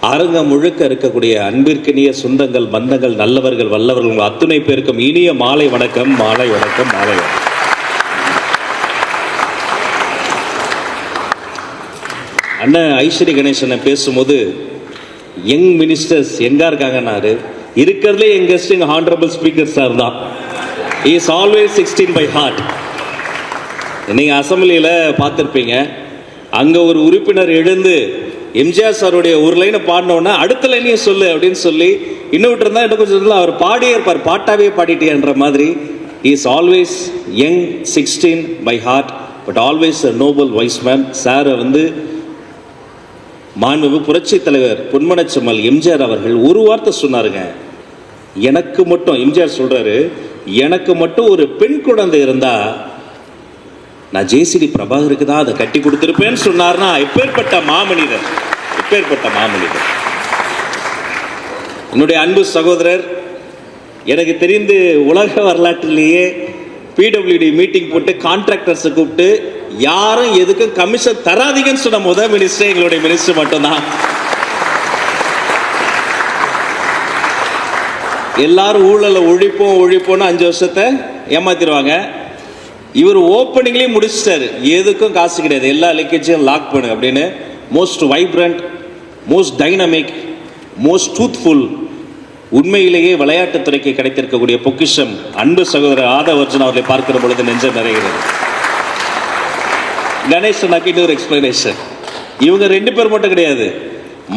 அரங்கம் முழுக்க இருக்கக்கூடிய அன்பிற்கினிய சொந்தங்கள், பந்தங்கள், நல்லவர்கள், வல்லவர்கள், உங்கள் அத்துணை பேருக்கும் இனிய மாலை வணக்கம். மாலை வணக்கம். மாலை வணக்கம். அண்ணன் ஐஸ்வரி கணேசனை பேசும்போது யங் மினிஸ்டர்ஸ் எங்க இருக்காங்கன்னாரு. இருக்கிறதுலே யங்கஸ்ட் எங்க ஹானரபிள் ஸ்பீக்கர் சார் தான். Is always 16 by heart. நீங்க அசம்பிளியில பார்த்துருப்பீங்க, அங்க ஒரு உறுப்பினர் எழுந்து எம்ஜிஆர் சாருடைய ஒரு லைனை பாடினோன்னா அடுத்த லைனையும் சொல்லு அப்படின்னு சொல்லி இன்னும் விட்டுருந்தா இன்னும் கொஞ்சம் அவர் பாடியே இருப்பார், பாட்டாவே பாடிட்டேன்ற மாதிரி. Is always young, 16 by heart, but always a noble wise man. சாரை வந்து மாண்புமிகு புரட்சி தலைவர் பொன்மனச்செம்மல் எம்ஜிஆர் அவர்கள் ஒரு வார்த்தை சொன்னாருங்க. எனக்கு மட்டும், எம்ஜிஆர் சொல்றாரு, எனக்கு மட்டும் ஒரு பெண் குழந்தை இருந்தா நான் ஜேசிடி பிரபாகருக்கு தான் அதை கட்டி கொடுத்திருப்பேன்னு சொன்னார்னா எப்பேற்பட்ட மாமனிதர், எப்பேற்பட்ட மாமனிதர். என்னுடைய அன்பு சகோதரர், எனக்கு தெரிந்து உலக வரலாற்றிலேயே பிடபிள்யூடி மீட்டிங் போட்டு கான்ட்ராக்டர்ஸை கூப்பிட்டு யாரும் எதுக்கும் கமிஷன் தராதீங்கன்னு சொன்ன முதல் மினிஸ்டர் எங்களுடைய மினிஸ்டர் மட்டும்தான். எல்லாரும் ஊழல ஒழிப்போம் ஒழிப்போம்னு 5 வருஷத்தை ஏமாத்திடுவாங்க. இவர் ஓப்பனிங்லேயும் முடிச்சிட்டாரு, எதுக்கும் காசு கிடையாது, எல்லா லீக்கேஜையும் லாக் பண்ணு அப்படின்னு. Most vibrant, most dynamic, most truthful, உண்மையிலேயே விளையாட்டுத்துறைக்கு கிடைத்திருக்கக்கூடிய பொக்கிஷம் அன்பு சகோதரர் ஆதவ் அர்ஜுன் அவர்களை பார்க்கிற பொழுது நெஞ்சம் நிறைகிறது. கணேசன் அக்கிட்டு ஒரு எக்ஸ்பிளனேஷன். இவங்க 2 பேர் மட்டும் கிடையாது,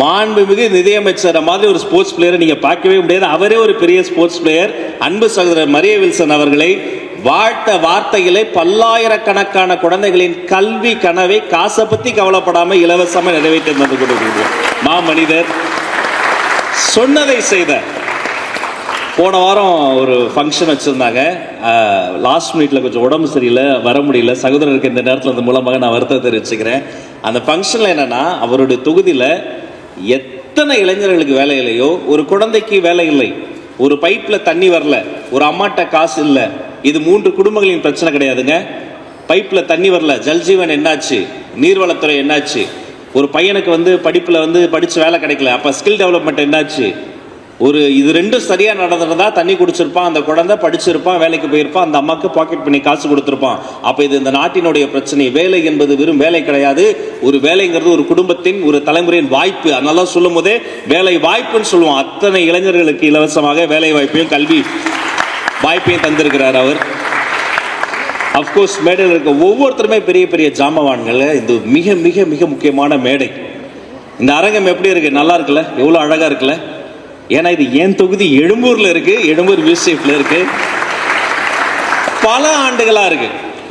மாண்புமிகு நிதியமைச்சர் மாதிரி ஒரு ஸ்போர்ட்ஸ் பிளேயரை நீங்க பார்க்கவே முடியாது. அவரே ஒரு பெரிய ஸ்போர்ட்ஸ் பிளேயர். அன்பு சகோதரர் மரிய வில்சன் அவர்களை வாழ்த்த வார்த்தைகளை பல்லாயிரக்கணக்கான குழந்தைகளின் கல்வி கனவை காசை பத்தி கவலைப்படாம இலவசமா நிறைவேற்றி வந்து கொடுக்கிறது மாமனிதர். சொன்னதை செய்த. போன வாரம் ஒரு ஃபங்க்ஷன் வச்சிருந்தாங்க, லாஸ்ட் மினிட்ல கொஞ்சம் உடம்பு சரியில்லை, வர முடியல. சகோதரருக்கு இந்த நேரத்தில் அந்த மூலமாக நான் வருத்தத்தை தெரிவிச்சுக்கிறேன். அந்த ஃபங்க்ஷன்ல என்னன்னா, அவருடைய தொகுதியில் எத்தனை இளைஞர்களுக்கு வேலை இல்லையோ, ஒரு குழந்தைக்கு வேலை இல்லை, ஒரு பைப்ல தண்ணி வரல, ஒரு அம்மாட்ட காசு இல்லை. இது 3 குடும்பங்களின் பிரச்சனை கிடையாதுங்க. பைப்ல தண்ணி வரல, ஜல்ஜீவன் என்னாச்சு, நீர்வளத்துறை என்னாச்சு, ஒரு பையனுக்கு வந்து படிப்புல வந்து படிச்சு வேலை கிடைக்கல, அப்ப ஸ்கில் டெவலப்மெண்ட் என்னாச்சு. இது 2 சரியா நடந்ததா தண்ணி குடிச்சிருப்பான் அந்த குழந்தை, படிச்சிருப்பான், வேலைக்கு போயிருப்பான், அந்த அம்மாக்கு பாக்கெட் பண்ணி காசு கொடுத்திருப்பான். அப்ப இது இந்த நாட்டினுடைய பிரச்சனை. வேலை என்பது வெறும் வேலை கிடையாது. ஒரு வேலைங்கிறது ஒரு குடும்பத்தின், ஒரு தலைமுறையின் வாய்ப்பு. அதனால சொல்லும் போதே வேலை வாய்ப்புன்னு சொல்லுவோம். அத்தனை இளைஞர்களுக்கு இலவசமாக வேலை வாய்ப்பையும் கல்வி வாய்ப்பையும் தந்திருக்கிறார் அவர். அப்கோர்ஸ் மேடையில் இருக்க ஒவ்வொருத்தருமே பெரிய பெரிய ஜாமவான்கள். இது மிக மிக மிக முக்கியமான மேடை. இந்த அரங்கம் எப்படி இருக்கு? நல்லா இருக்குல்ல? எவ்வளவு அழகா இருக்குல்ல? ஏன்னா இது என் தொகுதி எழும்பூர்ல இருக்கு, எழும்பூர் மியூசியம்ல இருக்கு, பல ஆண்டுகளா இருக்கு.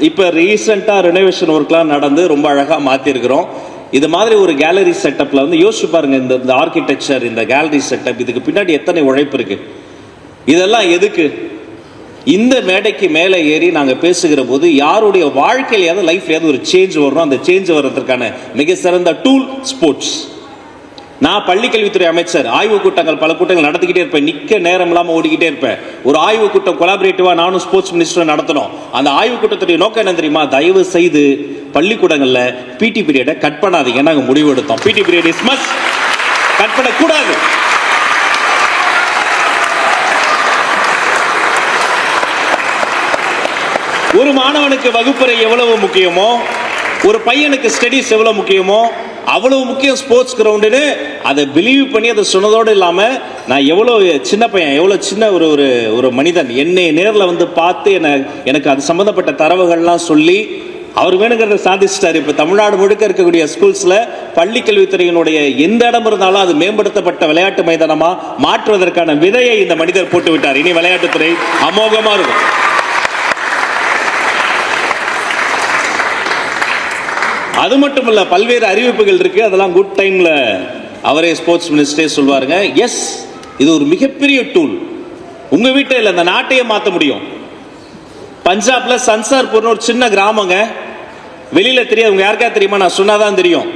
இப்ப ரீசெண்டா ரெனோவேஷன் ஒர்க்லாம் நடந்து ரொம்ப அழகா மாத்தி இருக்கிறோம். இது மாதிரி ஒரு கேலரி செட்டப்ல வந்து யோசிச்சு பாருங்க, இந்த ஆர்கிடெக்சர், இந்த கேலரி செட்டப், இதுக்கு பின்னாடி எத்தனை உழைப்பு இருக்கு. இதெல்லாம் எதுக்கு? இந்த மேடைக்கு மேலே ஏறி நாங்கள் பேசுகிற போது யாருடைய வாழ்க்கையில லைஃப்ல ஒரு சேஞ்ச் வரும். அந்த சேஞ்ச் வர்றதுக்கான மிக சிறந்த டூல் ஸ்போர்ட்ஸ். நான் பள்ளிக்கல்வித்துறை அமைச்சர், ஆய்வு கூட்டங்கள் பல கூட்டங்கள் நடத்திக்கிட்டே இருப்பேன், நிக்க நேரம் இல்லாமல் ஓடிக்கிட்டே இருப்பேன். ஒரு ஆய்வு கூட்டம் கொலாபரேட்டிவா நானும் ஸ்போர்ட்ஸ் மினிஸ்டரும் நடத்தணும். அந்த ஆய்வு கூட்டத்துடைய நோக்கம் என்ன தெரியுமா? தயவு செய்து பள்ளிக்கூடங்கள்ல பிடி பீரியடை கட் பண்ணாதீங்க. நாங்கள் முடிவு எடுத்தோம், PT period is must, cut பண்ணக்கூடாது. ஒரு மாணவனுக்கு வகுப்பறை எவ்வளவு முக்கியமோ, ஒரு பையனுக்கு ஸ்டடிஸ் எவ்வளவு முக்கியமோ, அவ்வளவு முக்கியம் ஸ்போர்ட்ஸ் கிரவுண்டுன்னு அதை பிலீவ் பண்ணி அதை சொன்னதோடு இல்லாமல், நான் எவ்வளோ சின்ன பையன், எவ்வளோ சின்ன ஒரு மனிதன், என்னை நேரில் வந்து பார்த்து எனக்கு அது சம்மந்தப்பட்ட தரவுகள்லாம் சொல்லி அவர் வேணுங்கிறத சாதிச்சிட்டாரு. இப்போ தமிழ்நாடு முழுக்க இருக்கக்கூடிய ஸ்கூல்ஸில் பள்ளி கல்வித்துறையினுடைய எந்த இடம் இருந்தாலும் அது மேம்படுத்தப்பட்ட விளையாட்டு மைதானமாக மாற்றுவதற்கான விதையை இந்த மனிதர் போட்டு விட்டார். இனி விளையாட்டுத்துறை அமோகமாக இருக்கும். அது மட்டும் இல்ல, பல்வேறு அறிவிப்புகள் இருக்கு. அதெல்லாம் குட் டைம்ல அவரே ஸ்போர்ட்ஸ் மினிஸ்டரே சொல்வாருங்க. எஸ், இது ஒரு மிகப்பெரிய டூல். உங்க வீட்டை இல்ல, இந்த நாட்டையே மாற்ற முடியும். பஞ்சாப்ல சன்சார்பூர்னு ஒரு சின்ன கிராமங்க, வெளியில தெரியாது. உங்க யாருக்கா தெரியுமா? நான் சொன்னாதான் தெரியும்.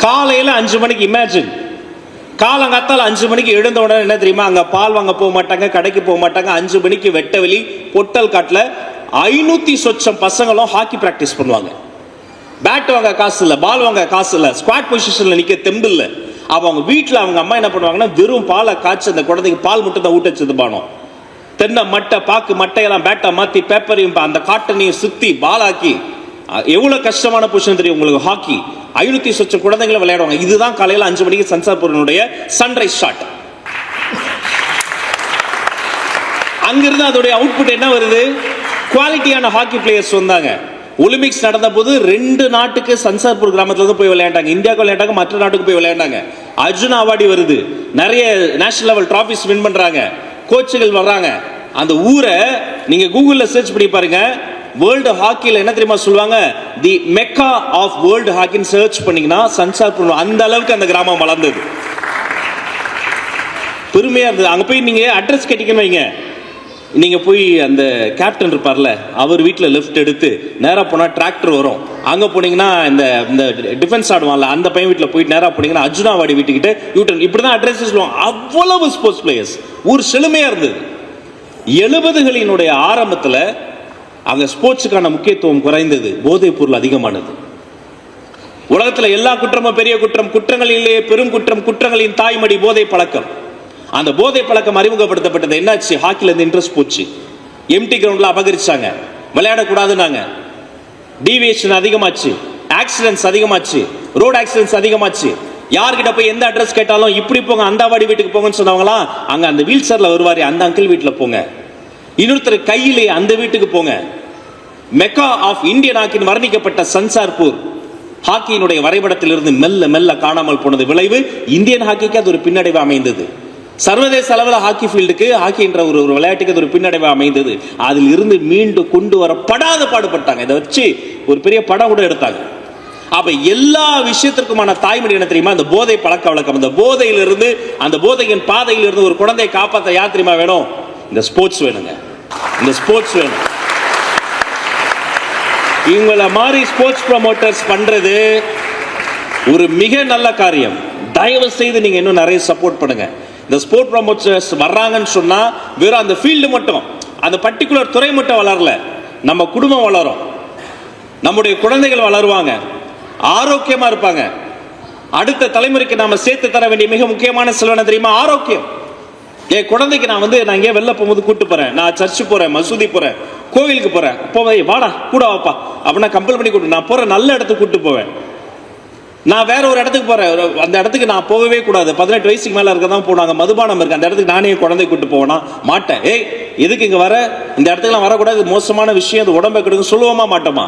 காலையில 5 மணிக்கு, இமேஜின், காலங்காத்தால 5 மணிக்கு எழுந்த உடனே என்ன தெரியுமா? அங்க பால் வாங்க போக மாட்டாங்க, கடைக்கு போக மாட்டாங்க. 5 மணிக்கு வெட்டவெளி பொட்டல் காட்டுல 500 சொச்சம் பசங்களும் ஹாக்கி பிராக்டிஸ் பண்ணுவாங்க. பேட் வாங்க காசு இல்ல, பால் வாங்க காசு இல்ல, ஸ்குவாட் பொசிஷன்ல நிக்க தெம்பு இல்ல. அப்ப அவங்க வீட்டில் அவங்க அம்மா என்ன பண்ணுவாங்கன்னா வெறும் பாலை காய்ச்சி அந்த குழந்தைக்கு பால் மட்டும் தான் ஊட்டச்சது பானம். தென்னை மட்டை பாக்கு மட்டையெல்லாம் பேட்டா மாத்தி பேப்பரையும் அந்த காட்டனையும் சுத்தி பாலாக்கி, எவ்வளவு கஷ்டமான பொசிஷன் தெரியும் உங்களுக்கு. ஹாக்கி 500 சொச்சம் குழந்தைகளை விளையாடுவாங்க. இதுதான் காலையில் 5 மணிக்கு சன்சார்பூரினுடைய சன்ரைஸ் ஷாட். அங்கிருந்து அதோடைய அவுட்புட் என்ன வருது? குவாலிட்டியான ஹாக்கி பிளேயர்ஸ் வந்தாங்க. ஒலிம்பிக்ஸ் நடந்த போது 2 நாட்டுக்கு சன்சார்பூர் கிராமத்துல இருந்து போய் விளையாண்டாங்க. இந்தியாவுக்கு விளையாண்டாங்க, மற்ற நாட்டுக்கு போய் விளையாண்டாங்க. அர்ஜுனா அவார்டு வருது, நிறைய நேஷனல் லெவல் டிராபிஸ் வின் பண்றாங்க, கோச்சுகள் வர்றாங்க. அந்த ஊரை நீங்க கூகுள்ல சர்ச் பண்ணி பாருங்க. வேர்ல்டு ஹாக்கில என்ன தெரியுமா சொல்லுவாங்க? தி மெக்கா ஆஃப் வேர்ல்டு ஹாக்கின்னு சர்ச் பண்ணீங்கன்னா சன்சார்பூர், அந்த அளவுக்கு அந்த கிராமம் வளர்ந்தது. பெருமையா இருந்தது. அங்க போய் நீங்க அட்ரஸ் கேட்டீங்கன்னு வைங்க, நீங்க போய் அந்த கேப்டன் இருப்பார்ல, அவர் வீட்டில் லெஃப்ட் எடுத்து நேராக போனால் டிராக்டர் வரும். அங்கே போனீங்கன்னா இந்த டிஃபென்ஸ் ஆடுவான்ல, அந்த பையன் வீட்டில் போயிட்டு நேராக போனீங்கன்னா அர்ஜுனாவாடி வீட்டுக்கிட்ட யூட்டன். இப்படி தான் அட்ரஸ் சொல்லுவாங்க. அவ்வளவு ஸ்போர்ட்ஸ் பிளேயர்ஸ், ஊர் செழுமையா இருந்தது. 70களினுடைய ஆரம்பத்தில் அங்கே ஸ்போர்ட்ஸுக்கான முக்கியத்துவம் குறைந்தது, போதைப் பொருள் அதிகமானது. உலகத்தில் எல்லா குற்றமும் பெரிய குற்றம், குற்றங்களிலே பெரும் குற்றம் குற்றங்களின் தாய்மடி போதை பழக்கம். அந்த போதை பழக்கம் அறிமுகப்படுத்தப்பட்டது. என்னாச்சு? ஹாக்கில இருந்து இன்ட்ரெஸ்ட் போச்சு. எம்டி கிரவுண்ட்ல அபகரிச்சாங்க, விளையாடக்கூடாதுன்னாங்க. டீவியேஷன் அதிகமாச்சு, ஆக்சிடென்ட்ஸ் அதிகமாச்சு, ரோட் ஆக்சிடென்ட்ஸ் அதிகமாச்சு. யார்கிட்ட போய் எந்த அட்ரஸ் கேட்டாலும் இப்படி போங்க, அந்த வாடி வீட்டுக்கு போங்கன்னு சொன்னவங்களாம் அங்க அந்த வீல் சேர்ல வருவாரு, அந்த அங்கிள் வீட்டுல போங்க. இன்னொருத்தர் கையிலே அந்த வீட்டுக்கு போங்க. மெக்கா ஆஃப் இந்தியன் ஹாக்கின் வர்ணிக்கப்பட்ட சன்சார்பூர் ஹாக்கியினுடைய வரைபடத்தில் இருந்து மெல்ல மெல்ல காணாமல் போனது. விளைவு இந்தியன் ஹாக்கிக்கு அது ஒரு பின்னடைவு அமைந்தது. சர்வதேச அளவில் ஹாக்கி ஃபீல்டுக்கு, ஹாக்கி என்ற ஒரு விளையாட்டுக்கு அது ஒரு பின்னடைவு அமைந்தது. அதில் இருந்து மீண்டு கொண்டு வர படாத பாடுபட்டாங்க. இதை வச்சு ஒரு பெரிய படம் கூட எடுத்தாங்க. அப்ப எல்லா விஷயத்திற்குமான தாய்மொழி என்ன தெரியுமா? அந்த போதை பழக்க வழக்கம். அந்த போதையிலிருந்து, அந்த போதையின் பாதையிலிருந்து ஒரு குழந்தையை காப்பாற்ற யார் தெரியுமா வேணும்? இந்த ஸ்போர்ட்ஸ் வேணுங்க. இந்த ஸ்போர்ட்ஸ் வேணும். இவங்கள மாதிரி ஸ்போர்ட்ஸ் ப்ரமோட்டர்ஸ் பண்றது ஒரு மிக நல்ல காரியம். தயவு செய்து நீங்க இன்னும் நிறைய சப்போர்ட் பண்ணுங்க. இந்த ஸ்போர்ட் ப்ரமோட்டர்ஸ் வர்றாங்கன்னு சொன்னா வெறும் அந்த ஃபீல்டு மட்டும், அந்த பர்டிகுலர் துறை மட்டும் வளரல, நம்ம குடும்பம் வளரும், நம்முடைய குழந்தைகள் வளருவாங்க, ஆரோக்கியமா இருப்பாங்க. அடுத்த தலைமுறைக்கு நாம சேர்த்து தர வேண்டிய மிக முக்கியமான செல்வம் தெரியுமா? ஆரோக்கியம். என் குழந்தைக்கு நான் எங்கேயா வெளில போகும்போது கூட்டு போறேன், நான் சர்ச்சு போறேன், மசூதி போறேன், கோவிலுக்கு போறேன், போவே வாடா கூட வாப்பா அப்படின்னா கம்பல் பண்ணி கூட்டு, நான் போற நல்ல இடத்துக்கு கூட்டு போவேன். நான் வேற ஒரு இடத்துக்கு போறேன், அந்த இடத்துக்கு நான் போகவே கூடாது, 18 வயசுக்கு மேல இருக்கதான் போனாங்க, மதுபானம் இருக்கு, அந்த இடத்துக்கு நானே குழந்தை கூட்டு போவேனா? மாட்டேன். ஏய் எதுக்கு இங்க வர, இந்த இடத்துக்குலாம் வரக்கூடாது, மோசமான விஷயம், அது உடம்பை கெடுக்கும் சொல்லுவோமா மாட்டோமா?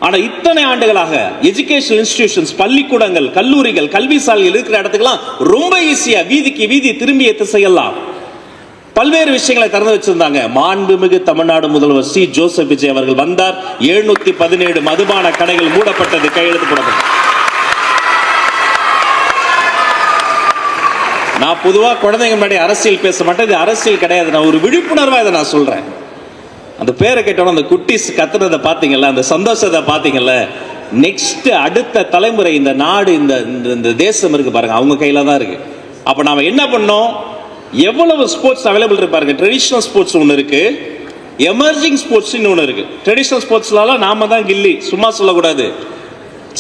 ஆனா இத்தனை ஆண்டுகளாக எஜுகேஷனல் இன்ஸ்டிடியூஷன்ஸ், பள்ளிக்கூடங்கள், கல்லூரிகள், கல்வி சாலைகள் இருக்கிற இடத்துக்குலாம் ரொம்ப ஈஸியா வீதிக்கு வீதி திரும்பிய திசையெல்லாம் பல்வேறு விஷயங்களை திறந்து வச்சிருந்தாங்க. மாண்புமிகு தமிழ்நாடு முதல்வர் சி ஜோசப் விஜய் அவர்கள் வந்தார். 717 மதுபான கடைகள் மூடப்பட்டது, கையெழுத்து போடப்பட்டது. நான் பொதுவா குழந்தைங்க முன்னாடி அரசியல் பேச மாட்டேன், இது அரசியல் கிடையாது, நான் ஒரு விழிப்புணர்வா இதை நான் சொல்றேன். அந்த பேரை கேட்டோம், அந்த குட்டிஸ் கத்துறதை பாத்தீங்கல்ல, அந்த சந்தோஷத்தை பாத்தீங்கல்ல. நெக்ஸ்ட் அடுத்த தலைமுறை இந்த நாடு, இந்த தேசம் இருக்கு பாருங்க, அவங்க கையில தான் இருக்கு. அப்ப நாம என்ன பண்ணோம்? எவ்வளவு ஸ்போர்ட்ஸ் அவைலபிள் இருக்கு பாருங்க. ட்ரெடிஷனல் ஸ்போர்ட்ஸ் ஒன்று இருக்கு, எமர்ஜிங் ஸ்போர்ட்ஸ் ஒன்று இருக்கு. ட்ரெடிஷனல் ஸ்போர்ட்ஸ்லாம் நாம தான் கில்லி, சும்மா சொல்லக்கூடாது.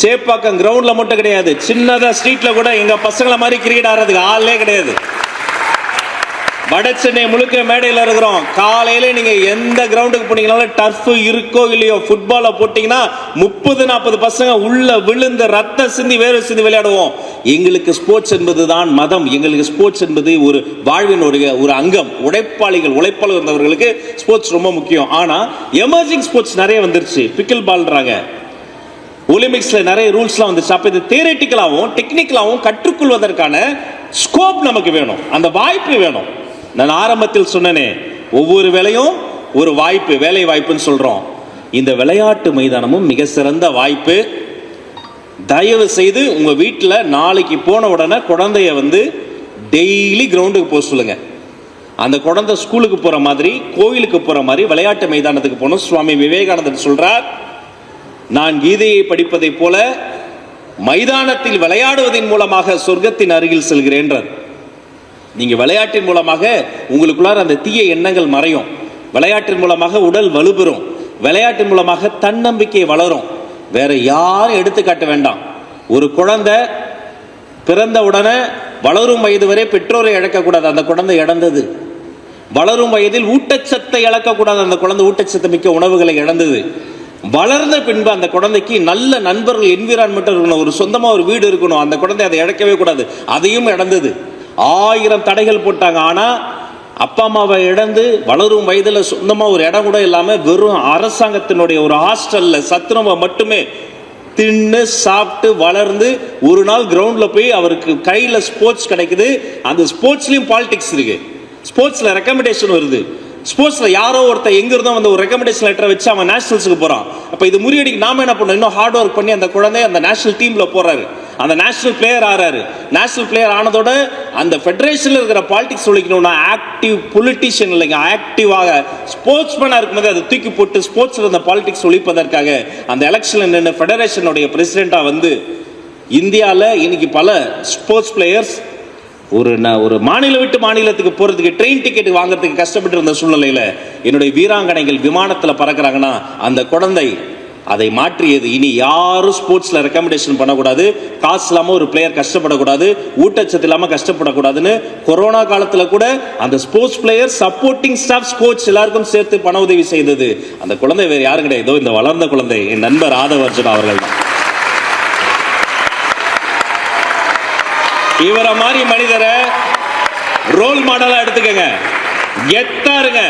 சேப்பாக்கம் கிரவுண்ட்ல மட்டும் கிடையாது, சின்னதா ஸ்ட்ரீட்ல கூட எங்க பசங்களை மாதிரி கிரிக்கெட் ஆடுறதுக்கு ஆளே கிடையாது. வட சென்னை முழுக்க மேடையில் இருக்கிறோம். காலையில நீங்க எந்த கிரவுண்டுக்கு போனீங்கனாலும் டர்ஃப் இருக்கோ இல்லையோ, ஃபுட்பால போட்டீங்கன்னா 30-40 பசங்க உள்ள விழுந்து ரத்த சிந்தி வேறு சிந்தி விளையாடுவோம். எங்களுக்கு ஸ்போர்ட்ஸ் என்பது தான் மதம், எங்களுக்கு ஸ்போர்ட்ஸ் என்பது ஒரு வாழ்வின் ஒரு அங்கம். உழைப்பாளர் இருந்தவர்களுக்கு ஸ்போர்ட்ஸ் ரொம்ப முக்கியம். ஆனா எமர்ஜிங் ஸ்போர்ட்ஸ் நிறைய வந்துருச்சு. பிக்கிள் பால்ன்றாங்க, ஒலிம்பிக்ஸ்ல நிறைய ரூல்ஸ்லாம் வந்துச்சு. அப்ப இது தியரிட்டிக்கலாவும் டெக்னிக்கலாவும் கற்றுக்கொள்வதற்கான ஸ்கோப் நமக்கு வேணும், அந்த வாய்ப்பு வேணும். நான் ஆரம்பத்தில் சொன்னேனே, ஒவ்வொரு வேலையும் ஒரு வாய்ப்பு, வேலை வாய்ப்புன்னு சொல்றோம். இந்த விளையாட்டு மைதானமும் மிக சிறந்த வாய்ப்பு. தயவு செய்து உங்க வீட்டில் நாளைக்கு போன உடனே குழந்தைய டெய்லி கிரவுண்டுக்கு போக சொல்லுங்க. அந்த குழந்தை ஸ்கூலுக்கு போற மாதிரி, கோயிலுக்கு போற மாதிரி விளையாட்டு மைதானத்துக்கு போகணும். சுவாமி விவேகானந்தர் சொல்றார், நான் கீதையை படிப்பதை போல மைதானத்தில் விளையாடுவதன் மூலமாக சொர்க்கத்தின் அருகில் செல்கிறேன்றார். நீங்க விளையாட்டின் மூலமாக உங்களுக்குள்ளார அந்த தீய எண்ணங்கள் மறையும், விளையாட்டின் மூலமாக உடல் வலுப்பெறும், விளையாட்டின் மூலமாக தன்னம்பிக்கை வளரும். வேற யாரும் எடுத்துக்காட்ட வேண்டாம். ஒரு குழந்தை பிறந்த உடனே வளரும் வயது வரை பெற்றோரை இழக்கக்கூடாது, அந்த குழந்தை இழந்தது. வளரும் வயதில் ஊட்டச்சத்தை இழக்கக்கூடாது, அந்த குழந்தை ஊட்டச்சத்து மிக்க உணவுகளை இழந்தது. வளர்ந்த பின்பு அந்த குழந்தைக்கு நல்ல நண்பர்கள், என்விரான்மெண்ட் இருக்கணும், ஒரு சொந்தமாக ஒரு வீடு இருக்கணும், அந்த குழந்தை அதை இழக்கவே கூடாது, அதையும் இழந்தது. 1000 தடைகள் போட்டாங்க. ஆனால் அப்பா அம்மாவை இழந்து வளரும் வயதில் சொந்தமாக ஒரு இடம் கூட இல்லாமல் வெறும் அரசாங்கத்தினுடைய ஒரு ஹாஸ்டலில் சத்துணவை மட்டுமே தின்னு சாப்பிட்டு வளர்ந்து ஒரு நாள் கிரவுண்டில் போய் அவருக்கு கையில் ஸ்போர்ட்ஸ் கிடைக்குது. அந்த ஸ்போர்ட்ஸ்லையும் பாலிடிக்ஸ் இருக்கு. ஸ்போர்ட்ஸில் ரெக்கமெண்டேஷன் வருது. ஸ்போர்ட்ஸில் யாரோ ஒருத்தர் எங்கிருந்தோ வந்து ஒரு ரெக்கமெண்டேஷன் லெட்டரை வச்சு அவன் நேஷனல்ஸுக்கு போகிறான். அப்போ இது முறியடிக்கு நாம என்ன பண்ணோம், இன்னும் ஹார்ட் ஒர்க் பண்ணி அந்த குழந்தை அந்த நேஷனல் டீமில் போகிறாரு, அந்த நேஷனல் பிளேயர் ஆறாரு. நேஷனல் பிளேயர் ஆனதோட அந்த ஃபெடரேஷனில் இருக்கிற பாலிடிக்ஸ் ஒழிக்கணும்னா ஆக்டிவ் பொலிட்டிஷியன் இல்லைங்க, ஆக்டிவாக ஸ்போர்ட்ஸ்மேனாக இருக்கும்போது அதை தூக்கி போட்டு ஸ்போர்ட்ஸில் அந்த பாலிடிக்ஸ் ஒழிப்பதற்காக அந்த எலெக்ஷனில் நின்று ஃபெடரேஷனுடைய பிரசிடெண்ட்டாக வந்து இந்தியாவில் இன்னைக்கு பல ஸ்போர்ட்ஸ் பிளேயர்ஸ் ஒரு மாநிலம் விட்டு மாநிலத்துக்கு போகிறதுக்கு ட்ரெயின் டிக்கெட் வாங்குறதுக்கு கஷ்டப்பட்டு இருந்த சூழ்நிலையில் என்னுடைய வீராங்கனைகள் விமானத்தில் பறக்கிறாங்கன்னா அந்த குழந்தை அதை மாற்றியது. இனி யாரும் ஸ்போர்ட்ஸில் ரெக்கமெண்டேஷன் பண்ணக்கூடாது, காசு இல்லாமல் ஒரு பிளேயர் கஷ்டப்படக்கூடாது, ஊட்டச்சத்து இல்லாமல் கஷ்டப்படக்கூடாதுன்னு கொரோனா காலத்தில் கூட அந்த sports player, supporting staffs, coach எல்லாருக்கும் சேர்த்து பண உதவி செய்தது அந்த குழந்தை வேறு யாரும் கிடையாது, ஏதோ இந்த வளர்ந்த குழந்தை என் நண்பர் ஆதவ் அர்ஜுனா அவர்கள் தான். இவரை மாதிரி மனிதரை ரோல் மாடலா எடுத்துக்கங்க. கெத்தா இருங்க,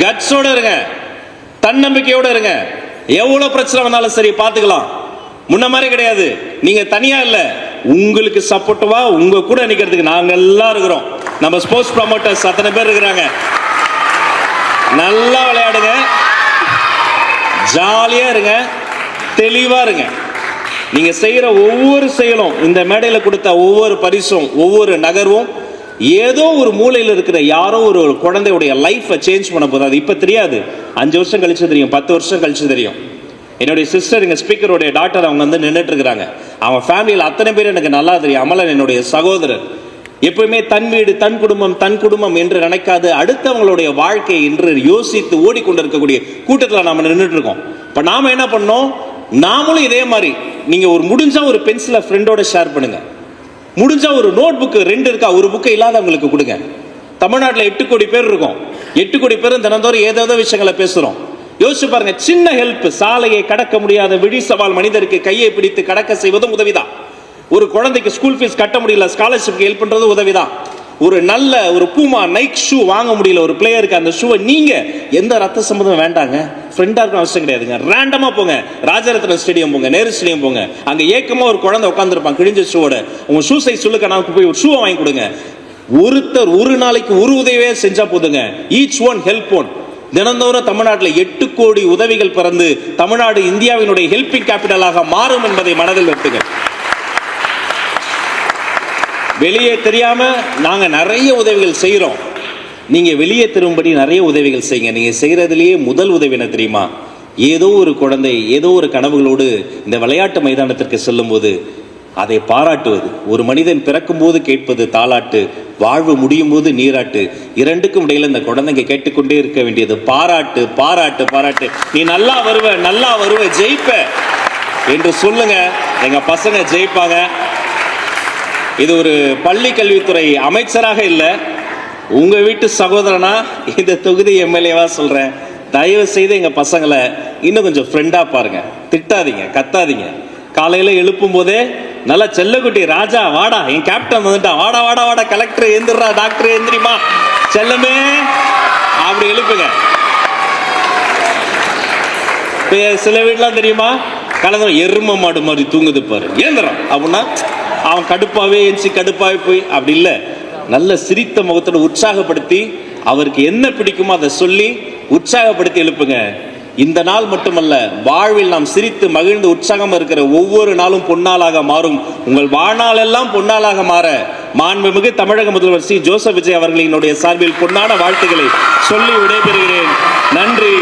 கட்ஸோட இருங்க, தன்னம்பிக்கையோட இருங்க. எவ்வளவு பிரச்சனை வந்தாலும் சரி பார்த்துக்கலாம். முன்ன மாதிரி கிடையாது. நீங்க தனியா இல்ல, உங்களுக்கு சப்போர்ட்டிவா உங்க கூட நிக்கிறதுக்கு நாங்க எல்லாம் இருக்கிறோம். நம்ம ஸ்போர்ட்ஸ் ப்ரமோட்டர்ஸ் அத்தனை பேர் இருக்கிறாங்க. நல்லா விளையாடுங்க, ஜாலியா இருங்க, தெளிவா இருங்க. நீங்க செய்யற ஒவ்வொரு செயலும், இந்த மேடையில் கொடுத்த ஒவ்வொரு பரிசும், ஒவ்வொரு நகர்வும் ஏதோ ஒரு மூலையில் இருக்கிற யாரோ ஒரு குழந்தையுடைய லைஃபை சேஞ்ச் பண்ண போகுது. அது இப்போ தெரியாது, 5 வருஷம் கழிச்சு தெரியும், 10 வருஷம் கழிச்சு தெரியும். என்னுடைய சிஸ்டர், எங்கள் ஸ்பீக்கருடைய டாக்டர், அவங்க வந்து நின்றுட்டு இருக்கிறாங்க. அவன் ஃபேமிலியில் அத்தனை பேர் எனக்கு நல்லா தெரியும். அமலன் என்னுடைய சகோதரர். எப்பவுமே தன் வீடு, தன் குடும்பம், தன் குடும்பம் என்று நினைக்காது அடுத்தவங்களுடைய வாழ்க்கையை என்று யோசித்து ஓடிக்கொண்டிருக்கக்கூடிய கூட்டத்தில் நாம நின்றுட்டு இருக்கோம். இப்போ நாம என்ன பண்ணோம், நாமளும் இதே மாதிரி நீங்க ஒரு முடிஞ்சா ஒரு பென்சிலை ஃப்ரெண்டோட ஷேர் பண்ணுங்க. முடிஞ்சா ஒரு நோட் புக் 2 இருக்கா, ஒரு புக்கை இல்லாதவங்களுக்கு கொடுங்க. தமிழ்நாட்டில் 8 கோடி பேர் இருக்கும். 8 கோடி பேரும் தினந்தோறும் ஏதோ விஷயங்களை பேசுறோம். யோசிச்சு பாருங்க, சின்ன ஹெல்ப், சாலையை கடக்க முடியாத விழி சவால் மனிதருக்கு கையை பிடித்து கடக்க செய்வதும் உதவிதான். ஒரு குழந்தைக்கு ஸ்கூல் ஃபீஸ் கட்ட முடியல, ஸ்காலர்ஷிப் ஹெல்ப் பண்றது உதவிதான். ஒரு நல்ல ஒரு பூமா நைக் ஷூ வாங்க முடியல ஒரு பிளேயருக்கு, அந்த ஷூவை நீங்க எந்த ரத்த சம்பந்தம் வேண்டாங்க, ஃப்ரெண்டா இருக்க அவசியம் கிடையாதுங்க, ரேண்டமா போங்க, ராஜரத்னம் ஸ்டேடியம் போங்க, நேரு ஸ்டேடியம் போங்க, அங்க ஏக்கமா ஒரு குழந்தை உட்காந்துருப்பான் கிழிஞ்ச ஷூவோட, உங்க ஷூ சைஸ் சொல்லுங்க, நமக்கு போய் ஒரு ஷூவை வாங்கி கொடுங்க. ஒருத்தர் ஒரு நாளைக்கு ஒரு உதவியே செஞ்சா போதுங்க. Each one help one. தினந்தோறும் தமிழ்நாட்டில் 8 கோடி உதவிகள் பிறந்து தமிழ்நாடு இந்தியாவினுடைய ஹெல்பிங் கேபிட்டலாக மாறும் என்பதை மனதில் வைத்துங்க. வெளியே தெரியாம நாங்க நிறைய உதவிகள் செய்யறோம். நீங்க வெளியே திரும்படி நிறைய உதவிகள் செய்யுங்க. நீங்க செய்யறதுலயே முதல் உதவி என்ன தெரியுமா? ஏதோ ஒரு குழந்தை ஏதோ ஒரு கனவுகளோடு இந்த விளையாட்டு மைதானத்திற்கு செல்லும் போது அதை பாராட்டுவது. ஒரு மனிதன் பிறக்கும் போது கேட்பது தாலாட்டு, வாழ்வு முடியும் போது நீராட்டு. இரண்டுக்கும் இடையில இந்த குழந்தைங்க கேட்டுக்கொண்டே இருக்க வேண்டியது பாராட்டு, பாராட்டு, பாராட்டு. நீ நல்லா வருவ, நல்லா வருவ, ஜெயிப்ப என்று சொல்லுங்க. எங்க பசங்க ஜெயிப்பாங்க. இது ஒரு பள்ளி கல்வித்துறை அமைச்சராக இல்லை, உங்க வீட்டு சகோதரனா இந்த தொகுதி எம்எல்ஏவா சொல்றேன். தயவு செய்து எங்க பசங்களை இன்னும் கொஞ்சம் ஃப்ரெண்டா பாருங்க. திட்டாதீங்க, கத்தாதீங்க. காலையில எழுப்பும் போதே நல்லா செல்லக்குட்டி ராஜா வாடா, என் கேப்டன் வந்துட்டான், வாடா வாடா வாடா, கலெக்டர் எந்திரா, டாக்டர் எந்திரிமா, செல்லமே அப்படி எழுப்புங்க. சில வீட்டுலாம் தெரியுமா, கலந்து எரும மாடு மாதிரி தூங்குது பாரு, ஏந்திரம் அப்படின்னா அவன் கடுப்பாவே எஞ்சி கடுப்பாவே போய் அப்படி இல்லை. நல்ல சிரித்த முகத்தோட உற்சாகப்படுத்தி அவருக்கு என்ன பிடிக்குமோ அதை சொல்லி உற்சாகப்படுத்தி எழுப்புங்க. இந்த நாள் மட்டுமல்ல, வாழ்வில் நாம் சிரித்து மகிழ்ந்து உற்சாகம் இருக்கிற ஒவ்வொரு நாளும் பொன்னாளாக மாறும். உங்கள் வாழ்நாள் எல்லாம் பொன்னாளாக மாற மாண்புமிகு தமிழக முதல்வர் சி. ஜோசப் விஜய் அவர்களினுடைய சார்பில் பொன்னான வாழ்த்துக்களை சொல்லி விடைபெறுகிறேன். நன்றி.